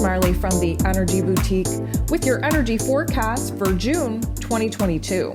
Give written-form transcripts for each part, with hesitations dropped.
Smiley from the Energy Boutique with your energy forecast for June 2022.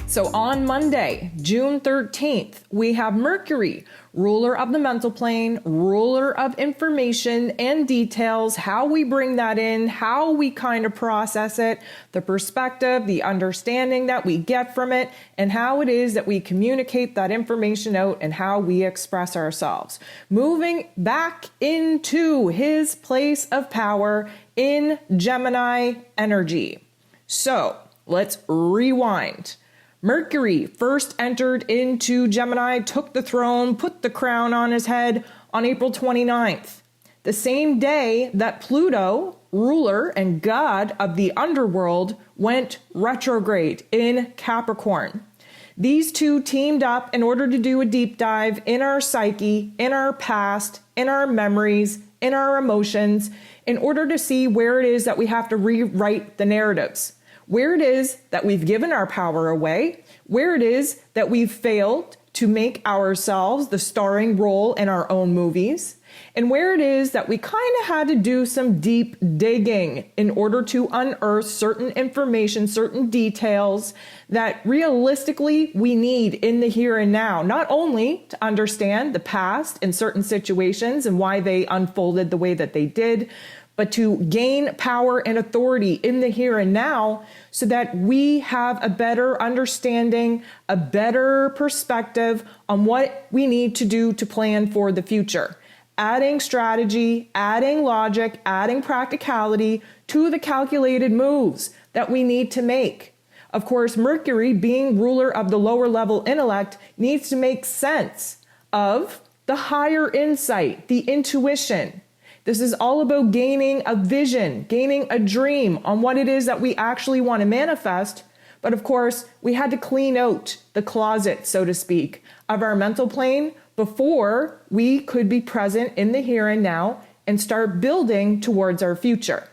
So on Monday, June 13th, we have Mercury, ruler of the mental plane, ruler of information and details, how we bring that in, how we kind of process it, the perspective, the understanding that we get from it, and how it is that we communicate that information out and how we express ourselves. Moving back into his place of power in Gemini energy. So let's rewind. Mercury first entered into Gemini, took the throne, put the crown on his head on April 29th, the same day that Pluto, ruler and god of the underworld, went retrograde in Capricorn. These two teamed up in order to do a deep dive in our psyche, in our past, in our memories, in our emotions, in order to see where it is that we have to rewrite the narratives. Where it is that we've given our power away, where it is that we've failed to make ourselves the starring role in our own movies, and where it is that we kind of had to do some deep digging in order to unearth certain information, certain details that realistically we need in the here and now, not only to understand the past in certain situations and why they unfolded the way that they did, but to gain power and authority in the here and now so that we have a better understanding, a better perspective on what we need to do to plan for the future. Adding strategy, adding logic, adding practicality to the calculated moves that we need to make. Of course, Mercury, being ruler of the lower level intellect, needs to make sense of the higher insight, the intuition. This is all about gaining a vision, gaining a dream on what it is that we actually want to manifest. But of course, we had to clean out the closet, so to speak, of our mental plane before we could be present in the here and now and start building towards our future.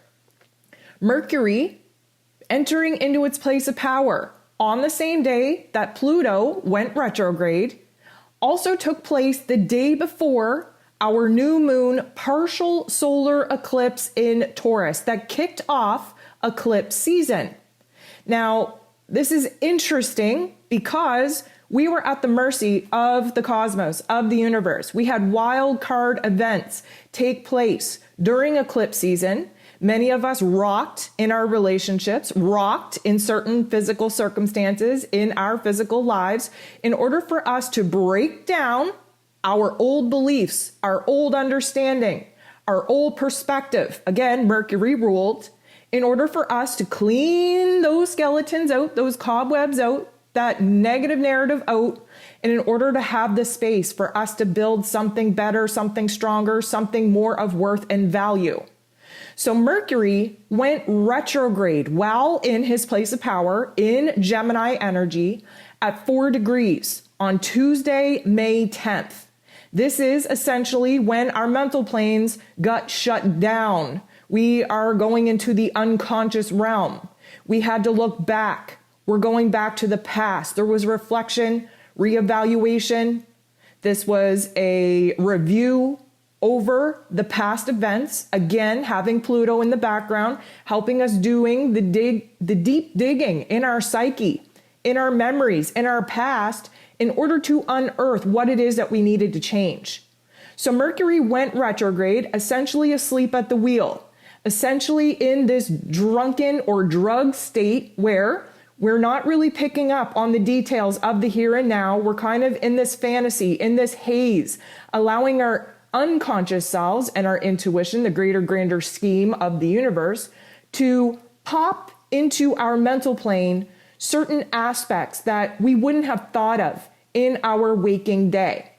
Mercury entering into its place of power on the same day that Pluto went retrograde also took place the day before our new moon partial solar eclipse in Taurus that kicked off eclipse season. Now, this is interesting because we were at the mercy of the cosmos, of the universe. We had wild card events take place during eclipse season. Many of us rocked in our relationships, rocked in certain physical circumstances in our physical lives in order for us to break down our old beliefs, our old understanding, our old perspective. Again, Mercury ruled, in order for us to clean those skeletons out, those cobwebs out, that negative narrative out, and in order to have the space for us to build something better, something stronger, something more of worth and value. So Mercury went retrograde while in his place of power in Gemini energy at 4 degrees on Tuesday, May 10th. This is essentially when our mental planes got shut down. We are going into the unconscious realm. We had to look back. We're going back to the past. There was reflection, reevaluation. This was a review over the past events. Again, having Pluto in the background, helping us doing the deep digging in our psyche, in our memories, in our past, in order to unearth what it is that we needed to change. So Mercury went retrograde, essentially asleep at the wheel, essentially in this drunken or drugged state where we're not really picking up on the details of the here and now. We're kind of in this fantasy, in this haze, allowing our unconscious selves and our intuition, the greater, grander scheme of the universe, to pop into our mental plane certain aspects that we wouldn't have thought of in our waking day.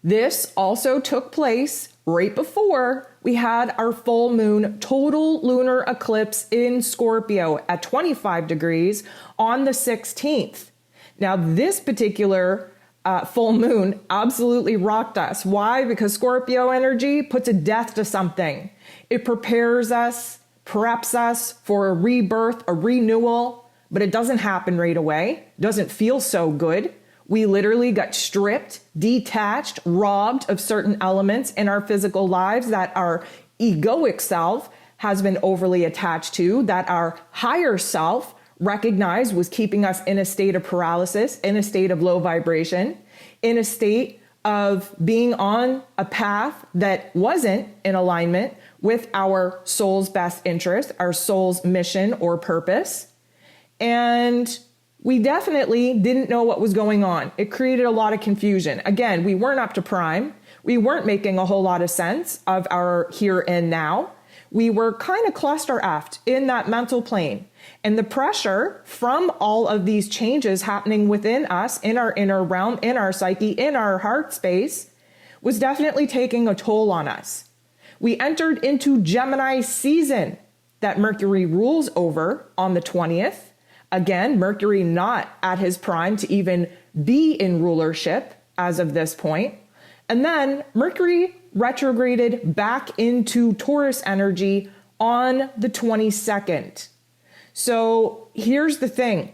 This also took place right before we had our full moon total lunar eclipse in Scorpio at 25 degrees on the 16th. Now, this particular full moon absolutely rocked us. Why? Because Scorpio energy puts a death to something. It prepares us, preps us for a rebirth, a renewal, but it doesn't happen right away. It doesn't feel so good. We literally got stripped, detached, robbed of certain elements in our physical lives that are egoic self has been overly attached to, that our higher self recognized was keeping us in a state of paralysis, in a state of low vibration, in a state of being on a path that wasn't in alignment with our soul's best interest, our soul's mission or purpose. And we definitely didn't know what was going on. It created a lot of confusion. Again, we weren't up to prime. We weren't making a whole lot of sense of our here and now. We were kind of cluster-effed in that mental plane. And the pressure from all of these changes happening within us, in our inner realm, in our psyche, in our heart space, was definitely taking a toll on us. We entered into Gemini season that Mercury rules over on the 20th. Again, Mercury not at his prime to even be in rulership as of this point. And then Mercury retrograded back into Taurus energy on the 22nd. So here's the thing.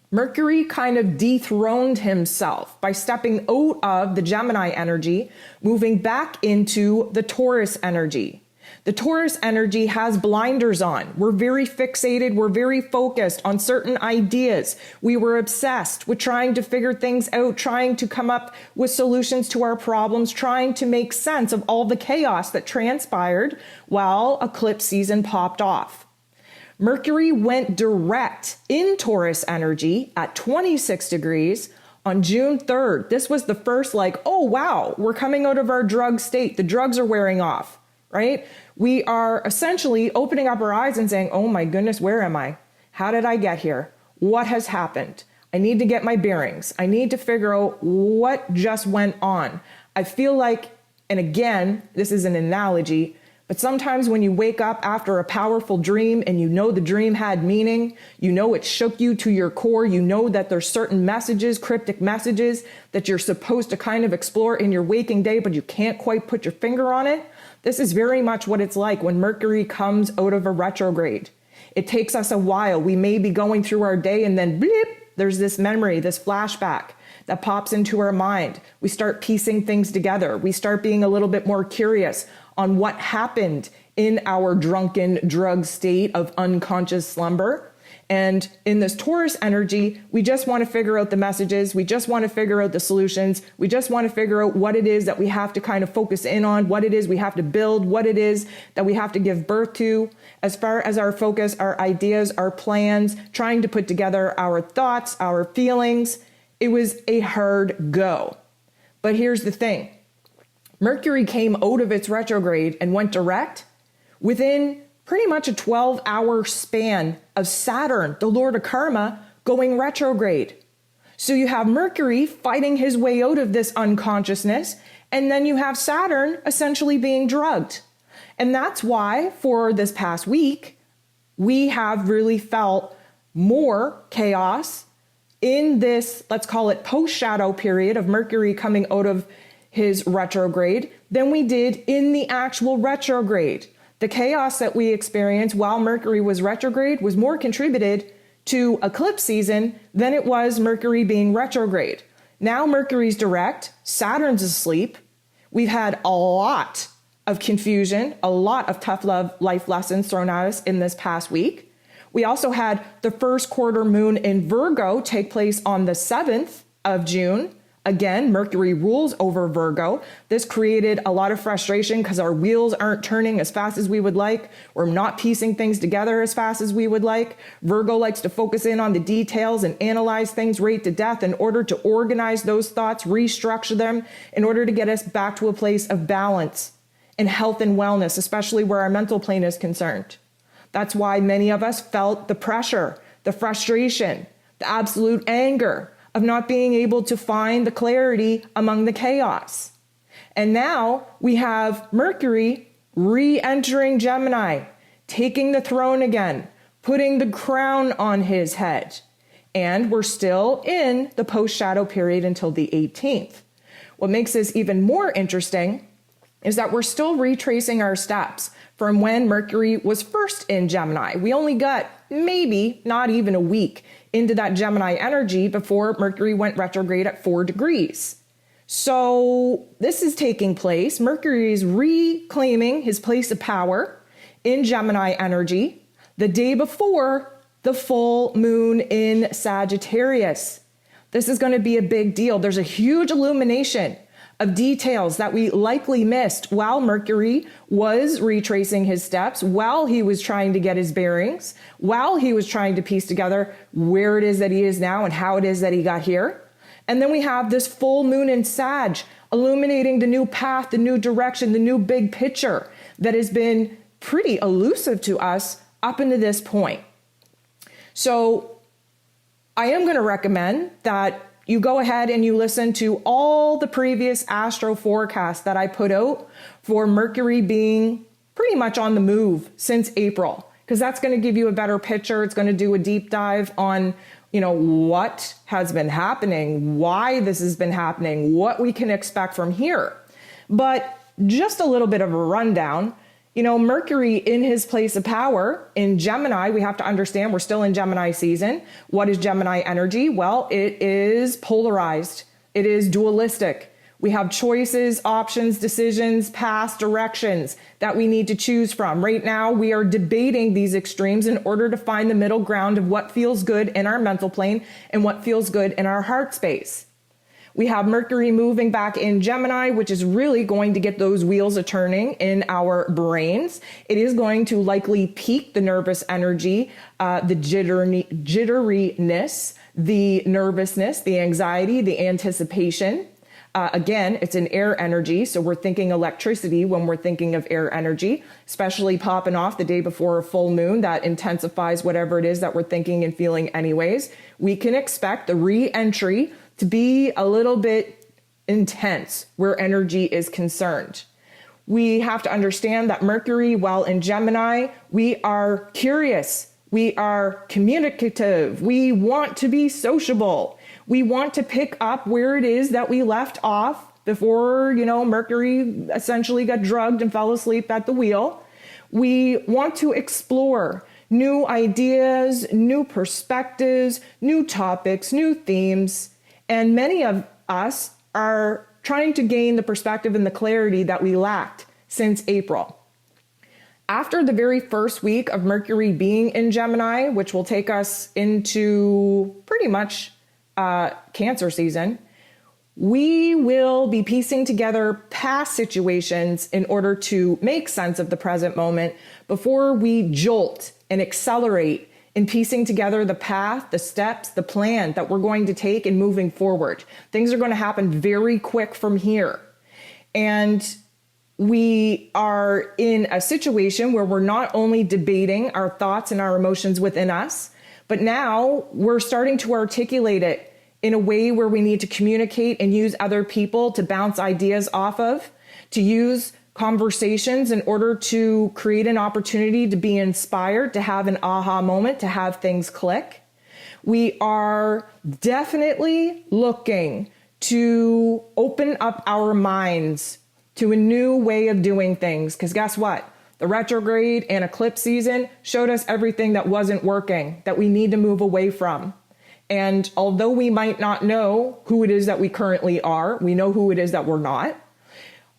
Mercury kind of dethroned himself by stepping out of the Gemini energy, moving back into the Taurus energy. The Taurus energy has blinders on. We're very fixated. We're very focused on certain ideas. We were obsessed with trying to figure things out, trying to come up with solutions to our problems, trying to make sense of all the chaos that transpired while eclipse season popped off. Mercury went direct in Taurus energy at 26 degrees on June 3rd. This was the first oh, wow, we're coming out of our drug state. The drugs are wearing off, right? We are essentially opening up our eyes and saying, oh my goodness, where am I? How did I get here? What has happened? I need to get my bearings. I need to figure out what just went on. I feel like, and again, this is an analogy, but sometimes when you wake up after a powerful dream and you know the dream had meaning, you know it shook you to your core, you know that there's certain messages, cryptic messages that you're supposed to kind of explore in your waking day, but you can't quite put your finger on it. This is very much what it's like when Mercury comes out of a retrograde. It takes us a while. We may be going through our day and then bleep, there's this memory, this flashback that pops into our mind. We start piecing things together. We start being a little bit more curious on what happened in our drunken drug state of unconscious slumber. And in this Taurus energy, we just want to figure out the messages. We just want to figure out the solutions. We just want to figure out what it is that we have to kind of focus in on, what it is we have to build, what it is that we have to give birth to, as far as our focus, our ideas, our plans, trying to put together our thoughts, our feelings. It was a hard go. But here's the thing. Mercury came out of its retrograde and went direct within pretty much a 12-hour span of Saturn, the Lord of Karma, going retrograde. So you have Mercury fighting his way out of this unconsciousness, and then you have Saturn essentially being drugged. And that's why for this past week, we have really felt more chaos in this, let's call it post-shadow period of Mercury coming out of his retrograde than we did in the actual retrograde. The chaos that we experienced while Mercury was retrograde was more contributed to eclipse season than it was Mercury being retrograde. Now Mercury's direct, Saturn's asleep. We've had a lot of confusion, a lot of tough love life lessons thrown at us in this past week. We also had the first quarter moon in Virgo take place on the 7th of June. Again, Mercury rules over Virgo. This created a lot of frustration because our wheels aren't turning as fast as we would like. We're not piecing things together as fast as we would like. Virgo likes to focus in on the details and analyze things right to death in order to organize those thoughts, restructure them in order to get us back to a place of balance and health and wellness, especially where our mental plane is concerned. That's why many of us felt the pressure, the frustration, the absolute anger of not being able to find the clarity among the chaos. And now we have Mercury re-entering Gemini, taking the throne again, putting the crown on his head. And we're still in the post-shadow period until the 18th. What makes this even more interesting is that we're still retracing our steps from when Mercury was first in Gemini. We only got maybe not even a week into that Gemini energy before Mercury went retrograde at 4 degrees. So this is taking place. Mercury is reclaiming his place of power in Gemini energy the day before the full moon in Sagittarius. This is going to be a big deal. There's a huge illumination of details that we likely missed while Mercury was retracing his steps, while he was trying to get his bearings, while he was trying to piece together where it is that he is now and how it is that he got here. And then we have this full moon in Sag illuminating the new path, the new direction, the new big picture that has been pretty elusive to us up into this point. So I am going to recommend that you go ahead and you listen to all the previous astro forecasts that I put out for Mercury being pretty much on the move since April, because that's going to give you a better picture. It's going to do a deep dive on, what has been happening, why this has been happening, what we can expect from here. But just a little bit of a rundown. Mercury in his place of power in Gemini, we have to understand we're still in Gemini season. What is Gemini energy? Well, it is polarized. It is dualistic. We have choices, options, decisions, paths, directions that we need to choose from. Right now, we are debating these extremes in order to find the middle ground of what feels good in our mental plane and what feels good in our heart space. We have Mercury moving back in Gemini, which is really going to get those wheels a-turning in our brains. It is going to likely peak the nervous energy, the jitteriness, the nervousness, the anxiety, the anticipation. Again, it's an air energy, so we're thinking electricity when we're thinking of air energy, especially popping off the day before a full moon. That intensifies whatever it is that we're thinking and feeling anyways. We can expect the re-entry to be a little bit intense where energy is concerned. We have to understand that Mercury, while in Gemini, we are curious, we are communicative, we want to be sociable, we want to pick up where it is that we left off before, Mercury essentially got drugged and fell asleep at the wheel. We want to explore new ideas, new perspectives, new topics, new themes. And many of us are trying to gain the perspective and the clarity that we lacked since April. After the very first week of Mercury being in Gemini, which will take us into pretty much Cancer season, we will be piecing together past situations in order to make sense of the present moment before we jolt and accelerate in piecing together the path, the steps, the plan that we're going to take in moving forward. Things are going to happen very quick from here. And we are in a situation where we're not only debating our thoughts and our emotions within us, but now we're starting to articulate it in a way where we need to communicate and use other people to bounce ideas off of, to use conversations in order to create an opportunity to be inspired, to have an aha moment, to have things click. We are definitely looking to open up our minds to a new way of doing things. Because guess what? The retrograde and eclipse season showed us everything that wasn't working, that we need to move away from. And although we might not know who it is that we currently are, we know who it is that we're not.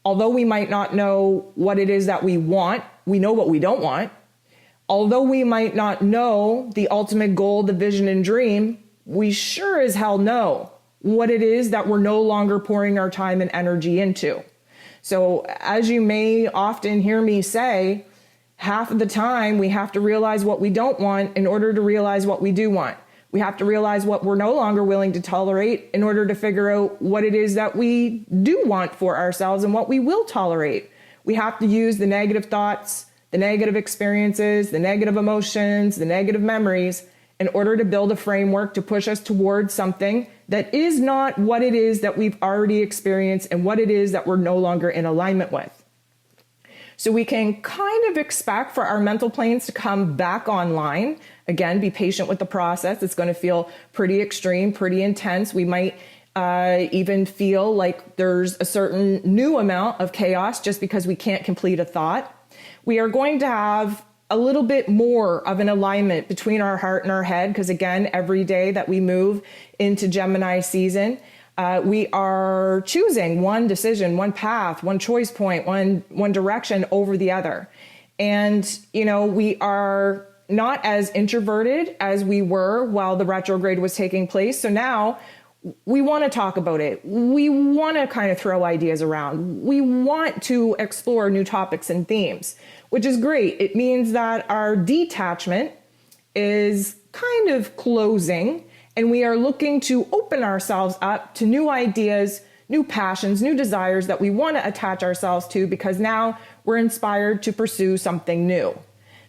Although we might not know what it is that we want, we know what we don't want. Although we might not know the ultimate goal, the vision and dream, we sure as hell know what it is that we're no longer pouring our time and energy into. So as you may often hear me say, half of the time we have to realize what we don't want in order to realize what we do want. We have to realize what we're no longer willing to tolerate in order to figure out what it is that we do want for ourselves and what we will tolerate. We have to use the negative thoughts, the negative experiences, the negative emotions, the negative memories in order to build a framework to push us towards something that is not what it is that we've already experienced and what it is that we're no longer in alignment with. So we can kind of expect for our mental planes to come back online. Again, be patient with the process. It's going to feel pretty extreme, pretty intense. We might even feel like there's a certain new amount of chaos just because we can't complete a thought. We are going to have a little bit more of an alignment between our heart and our head because, again, every day that we move into Gemini season, We are choosing one decision, one path, one choice point, one direction over the other. And, we are not as introverted as we were while the retrograde was taking place. So now we want to talk about it. We want to kind of throw ideas around. We want to explore new topics and themes, which is great. It means that our detachment is kind of closing, and we are looking to open ourselves up to new ideas, new passions, new desires that we want to attach ourselves to, because now we're inspired to pursue something new.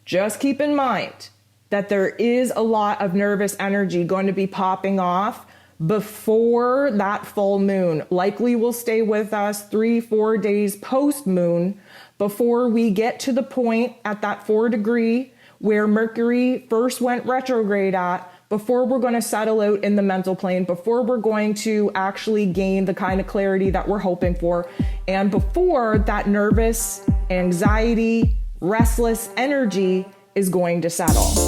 Just keep in mind that there is a lot of nervous energy going to be popping off before that full moon. Likely will stay with us 3-4 days post moon before we get to the point at that 4 degree where Mercury first went retrograde at, before we're going to settle out in the mental plane, before we're going to actually gain the kind of clarity that we're hoping for, and before that nervous, anxiety, restless energy is going to settle.